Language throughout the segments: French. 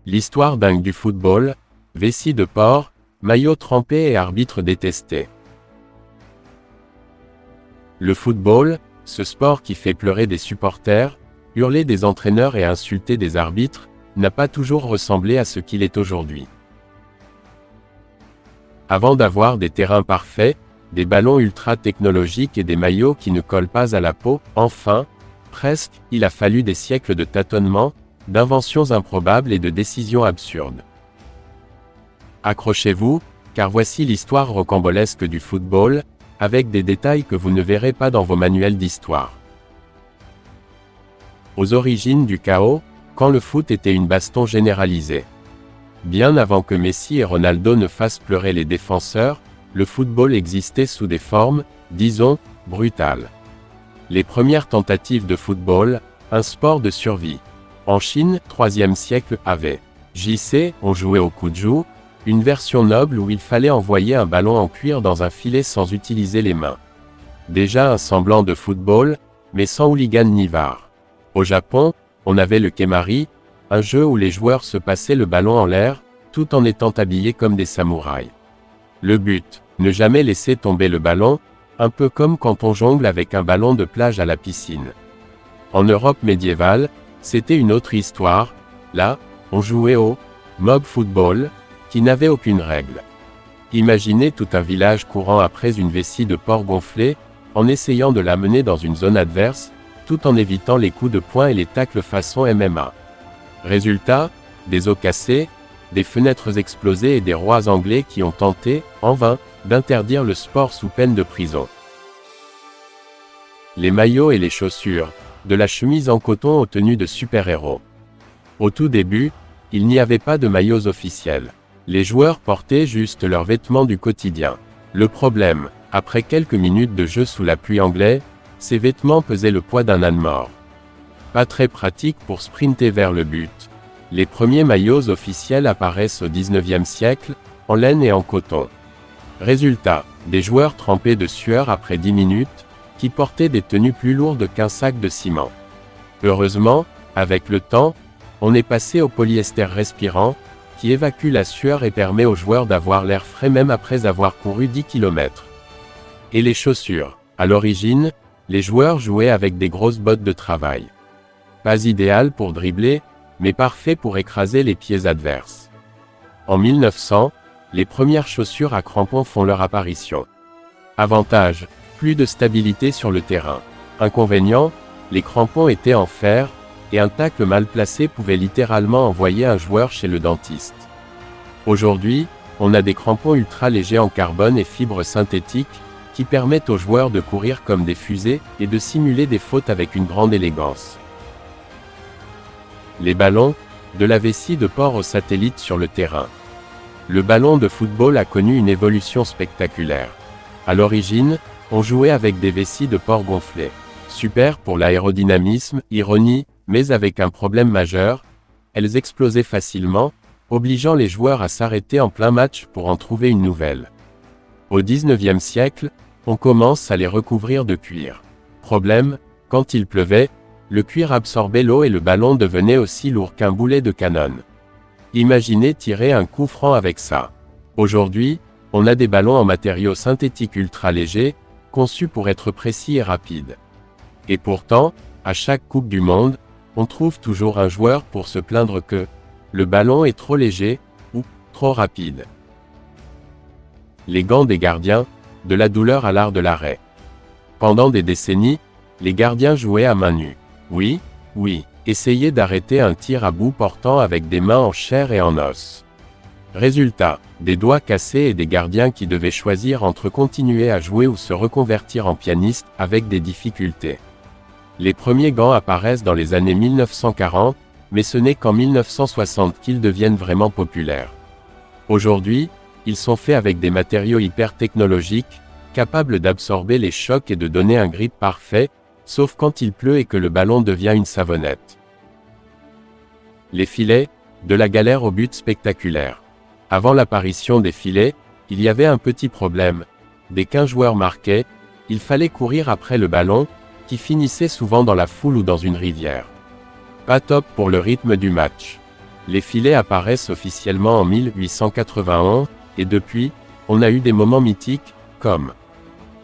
L'histoire dingue du football, vessie de porc, maillot trempé et arbitre détesté. Le football, ce sport qui fait pleurer des supporters, hurler des entraîneurs et insulter des arbitres, n'a pas toujours ressemblé à ce qu'il est aujourd'hui. Avant d'avoir des terrains parfaits, des ballons ultra technologiques et des maillots qui ne collent pas à la peau, enfin, presque, il a fallu des siècles de tâtonnements, d'inventions improbables et de décisions absurdes. Accrochez-vous, car voici l'histoire rocambolesque du football, avec des détails que vous ne verrez pas dans vos manuels d'histoire. Aux origines du chaos, quand le foot était une baston généralisée. Bien avant que Messi et Ronaldo ne fassent pleurer les défenseurs, le football existait sous des formes, disons, brutales. Les premières tentatives de football, un sport de survie. En Chine, 3e siècle, avait JC, on jouait au coup de joue, une version noble où il fallait envoyer un ballon en cuir dans un filet sans utiliser les mains. Déjà un semblant de football, mais sans hooligan ni VAR. Au Japon, on avait le kemari, un jeu où les joueurs se passaient le ballon en l'air, tout en étant habillés comme des samouraïs. Le but, ne jamais laisser tomber le ballon, un peu comme quand on jongle avec un ballon de plage à la piscine. En Europe médiévale, c'était une autre histoire, là, on jouait au mob football, qui n'avait aucune règle. Imaginez tout un village courant après une vessie de porc gonflée, en essayant de la mener dans une zone adverse, tout en évitant les coups de poing et les tacles façon MMA. Résultat, des os cassés, des fenêtres explosées et des rois anglais qui ont tenté, en vain, d'interdire le sport sous peine de prison. Les maillots et les chaussures, de la chemise en coton aux tenues de super-héros. Au tout début, il n'y avait pas de maillots officiels. Les joueurs portaient juste leurs vêtements du quotidien. Le problème, après quelques minutes de jeu sous la pluie anglaise, ces vêtements pesaient le poids d'un âne mort. Pas très pratique pour sprinter vers le but. Les premiers maillots officiels apparaissent au XIXe siècle, en laine et en coton. Résultat, des joueurs trempés de sueur après 10 minutes, qui portaient des tenues plus lourdes qu'un sac de ciment. Heureusement, avec le temps, on est passé au polyester respirant, qui évacue la sueur et permet aux joueurs d'avoir l'air frais même après avoir couru 10 km. Et les chaussures. À l'origine, les joueurs jouaient avec des grosses bottes de travail. Pas idéal pour dribbler, mais parfait pour écraser les pieds adverses. En 1900, les premières chaussures à crampons font leur apparition. Avantage, plus de stabilité sur le terrain. Inconvénient, les crampons étaient en fer, et un tacle mal placé pouvait littéralement envoyer un joueur chez le dentiste. Aujourd'hui, on a des crampons ultra légers en carbone et fibres synthétiques, qui permettent aux joueurs de courir comme des fusées, et de simuler des fautes avec une grande élégance. Les ballons, de la vessie de porc au satellite sur le terrain. Le ballon de football a connu une évolution spectaculaire. À l'origine, on jouait avec des vessies de porc gonflées. Super pour l'aérodynamisme, ironie, mais avec un problème majeur, elles explosaient facilement, obligeant les joueurs à s'arrêter en plein match pour en trouver une nouvelle. Au XIXe siècle, on commence à les recouvrir de cuir. Problème, quand il pleuvait, le cuir absorbait l'eau et le ballon devenait aussi lourd qu'un boulet de canon. Imaginez tirer un coup franc avec ça. Aujourd'hui, on a des ballons en matériaux synthétiques ultra légers, conçus pour être précis et rapides. Et pourtant, à chaque Coupe du Monde, on trouve toujours un joueur pour se plaindre que le ballon est trop léger, ou trop rapide. Les gants des gardiens, de la douleur à l'art de l'arrêt. Pendant des décennies, les gardiens jouaient à main nue. Oui, essayaient d'arrêter un tir à bout portant avec des mains en chair et en os. Résultat, des doigts cassés et des gardiens qui devaient choisir entre continuer à jouer ou se reconvertir en pianiste, avec des difficultés. Les premiers gants apparaissent dans les années 1940, mais ce n'est qu'en 1960 qu'ils deviennent vraiment populaires. Aujourd'hui, ils sont faits avec des matériaux hyper technologiques, capables d'absorber les chocs et de donner un grip parfait, sauf quand il pleut et que le ballon devient une savonnette. Les filets, de la galère au but spectaculaire. Avant l'apparition des filets, il y avait un petit problème. Dès qu'un joueur marquait, il fallait courir après le ballon, qui finissait souvent dans la foule ou dans une rivière. Pas top pour le rythme du match. Les filets apparaissent officiellement en 1891, et depuis, on a eu des moments mythiques, comme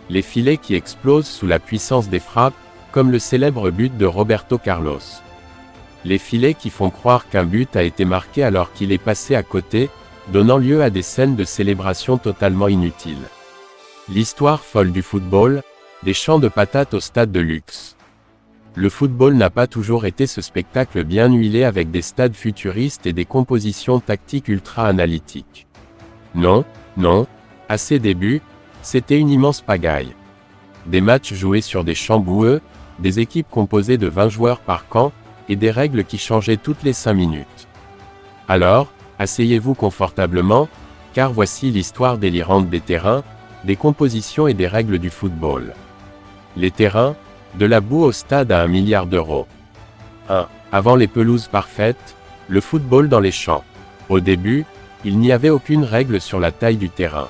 les filets qui explosent sous la puissance des frappes, comme le célèbre but de Roberto Carlos. Les filets qui font croire qu'un but a été marqué alors qu'il est passé à côté, donnant lieu à des scènes de célébration totalement inutiles. L'histoire folle du football, des champs de patates au stade de luxe. Le football n'a pas toujours été ce spectacle bien huilé avec des stades futuristes et des compositions tactiques ultra-analytiques. Non, non, à ses débuts, c'était une immense pagaille. Des matchs joués sur des champs boueux, des équipes composées de 20 joueurs par camp, et des règles qui changeaient toutes les 5 minutes. Alors, asseyez-vous confortablement, car voici l'histoire délirante des terrains, des compositions et des règles du football. Les terrains, de la boue au stade à 1 milliard d'euros. 1. Avant les pelouses parfaites, le football dans les champs. Au début, il n'y avait aucune règle sur la taille du terrain.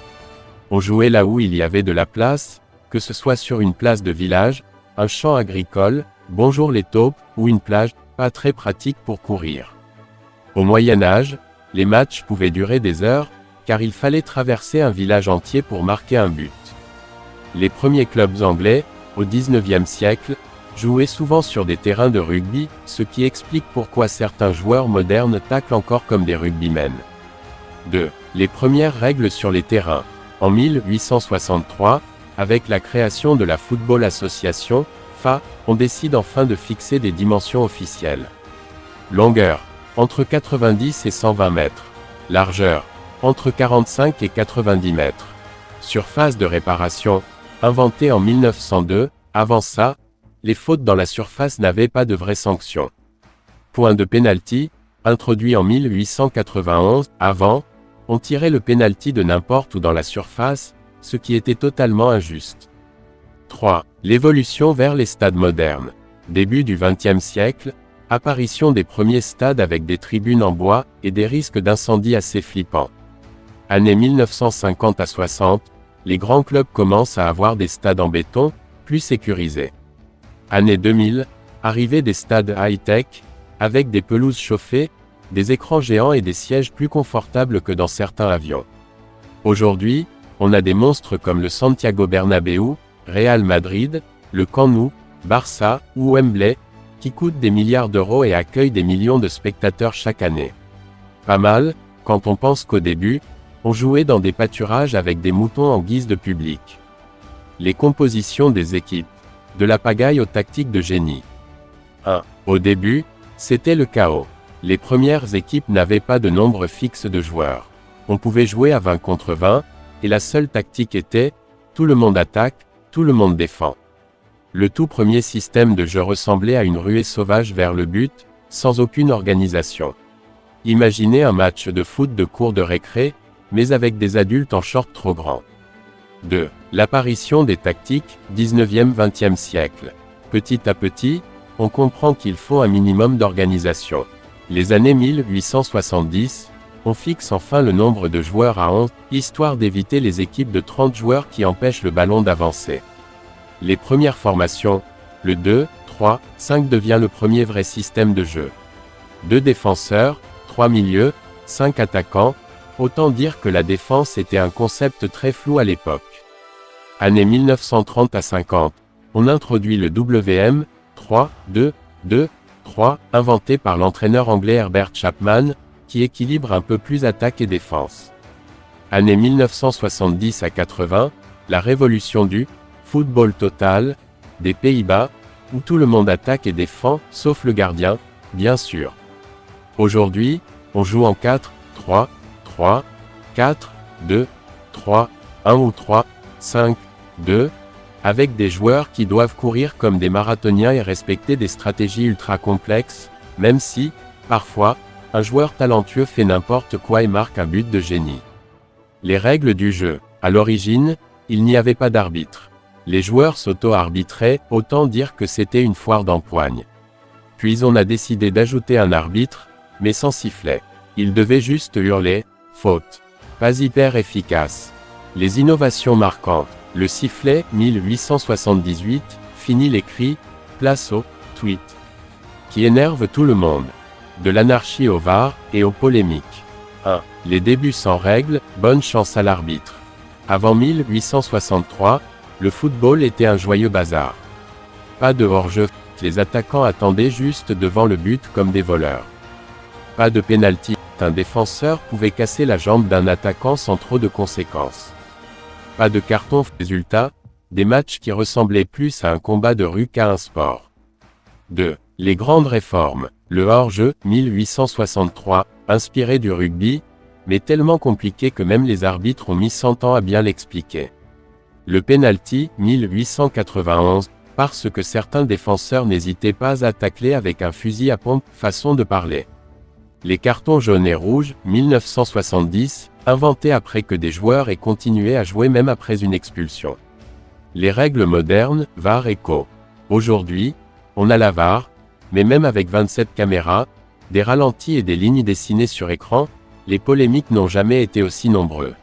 On jouait là où il y avait de la place, que ce soit sur une place de village, un champ agricole, bonjour les taupes, ou une plage, pas très pratique pour courir. Au Moyen Âge, les matchs pouvaient durer des heures, car il fallait traverser un village entier pour marquer un but. Les premiers clubs anglais, au XIXe siècle, jouaient souvent sur des terrains de rugby, ce qui explique pourquoi certains joueurs modernes taclent encore comme des rugbymen. 2. Les premières règles sur les terrains. En 1863, avec la création de la Football Association, FA, on décide enfin de fixer des dimensions officielles. Longueur, entre 90 et 120 mètres. Largeur, entre 45 et 90 mètres. Surface de réparation, inventée en 1902, avant ça, les fautes dans la surface n'avaient pas de vraie sanction. Point de pénalty, introduit en 1891, avant, on tirait le pénalty de n'importe où dans la surface, ce qui était totalement injuste. 3. L'évolution vers les stades modernes. Début du XXe siècle, apparition des premiers stades avec des tribunes en bois, et des risques d'incendie assez flippants. Années 1950 à 60, les grands clubs commencent à avoir des stades en béton, plus sécurisés. Année 2000, arrivée des stades high-tech, avec des pelouses chauffées, des écrans géants et des sièges plus confortables que dans certains avions. Aujourd'hui, on a des monstres comme le Santiago Bernabéu, Real Madrid, le Camp Nou, Barça ou Wembley, qui coûtent des milliards d'euros et accueillent des millions de spectateurs chaque année. Pas mal, quand on pense qu'au début, on jouait dans des pâturages avec des moutons en guise de public. Les compositions des équipes. De la pagaille aux tactiques de génie. 1. Au début, c'était le chaos. Les premières équipes n'avaient pas de nombre fixe de joueurs. On pouvait jouer à 20 contre 20, et la seule tactique était, tout le monde attaque, tout le monde défend. Le tout premier système de jeu ressemblait à une ruée sauvage vers le but, sans aucune organisation. Imaginez un match de foot de cour de récré, mais avec des adultes en short trop grands. 2. L'apparition des tactiques, 19e-20e siècle. Petit à petit, on comprend qu'il faut un minimum d'organisation. Les années 1870, on fixe enfin le nombre de joueurs à 11, histoire d'éviter les équipes de 30 joueurs qui empêchent le ballon d'avancer. Les premières formations, le 2, 3, 5 devient le premier vrai système de jeu. 2 défenseurs, 3 milieux, 5 attaquants, autant dire que la défense était un concept très flou à l'époque. Années 1930 à 50, on introduit le WM, 3, 2, 2, 3, inventé par l'entraîneur anglais Herbert Chapman, qui équilibre un peu plus attaque et défense. Années 1970 à 80, la révolution du football total des Pays-Bas, où tout le monde attaque et défend, sauf le gardien, bien sûr. Aujourd'hui, on joue en 4, 3, 3, 4, 2, 3, 1 ou 3, 5, 2, avec des joueurs qui doivent courir comme des marathoniens et respecter des stratégies ultra complexes, même si, parfois, un joueur talentueux fait n'importe quoi et marque un but de génie. Les règles du jeu. À l'origine, il n'y avait pas d'arbitre. Les joueurs s'auto-arbitraient, autant dire que c'était une foire d'empoigne. Puis on a décidé d'ajouter un arbitre, mais sans sifflet. Il devait juste hurler « faute ». Pas hyper efficace. Les innovations marquantes. Le sifflet, 1878, finit les cris « place au tweet », qui énerve tout le monde. De l'anarchie au VAR, et aux polémiques. 1. Les débuts sans règles, bonne chance à l'arbitre. Avant 1863, le football était un joyeux bazar. Pas de hors-jeu, les attaquants attendaient juste devant le but comme des voleurs. Pas de pénalty, un défenseur pouvait casser la jambe d'un attaquant sans trop de conséquences. Pas de carton, résultat, des matchs qui ressemblaient plus à un combat de rue qu'à un sport. 2. Les grandes réformes. Le hors-jeu, 1863, inspiré du rugby, mais tellement compliqué que même les arbitres ont mis 100 ans à bien l'expliquer. Le penalty, 1891, parce que certains défenseurs n'hésitaient pas à tacler avec un fusil à pompe, façon de parler. Les cartons jaunes et rouges, 1970, inventés après que des joueurs aient continué à jouer même après une expulsion. Les règles modernes, VAR et co. Aujourd'hui, on a la VAR, mais même avec 27 caméras, des ralentis et des lignes dessinées sur écran, les polémiques n'ont jamais été aussi nombreux.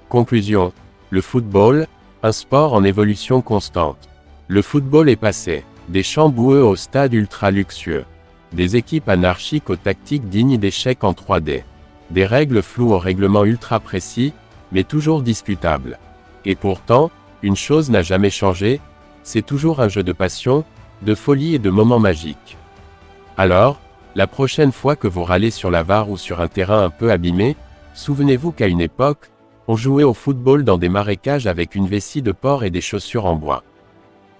Conclusion. Le football, un sport en évolution constante. Le football est passé des champs boueux au stade ultra luxueux, des équipes anarchiques aux tactiques dignes d'échecs en 3D, des règles floues aux règlements ultra précis, mais toujours discutables. Et pourtant, une chose n'a jamais changé, c'est toujours un jeu de passion, de folie et de moments magiques. Alors, la prochaine fois que vous râlez sur la VAR ou sur un terrain un peu abîmé, souvenez-vous qu'à une époque, on jouait au football dans des marécages avec une vessie de porc et des chaussures en bois.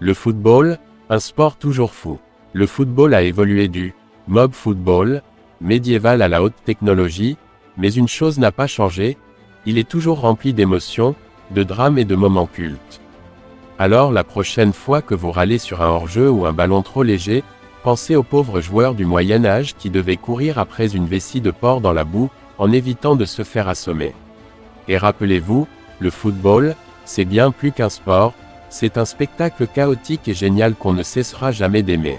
Le football, un sport toujours fou. Le football a évolué du mob football, médiéval à la haute technologie, mais une chose n'a pas changé, il est toujours rempli d'émotions, de drames et de moments cultes. Alors la prochaine fois que vous râlez sur un hors-jeu ou un ballon trop léger, pensez aux pauvres joueurs du Moyen-Âge qui devaient courir après une vessie de porc dans la boue, en évitant de se faire assommer. Et rappelez-vous, le football, c'est bien plus qu'un sport, c'est un spectacle chaotique et génial qu'on ne cessera jamais d'aimer.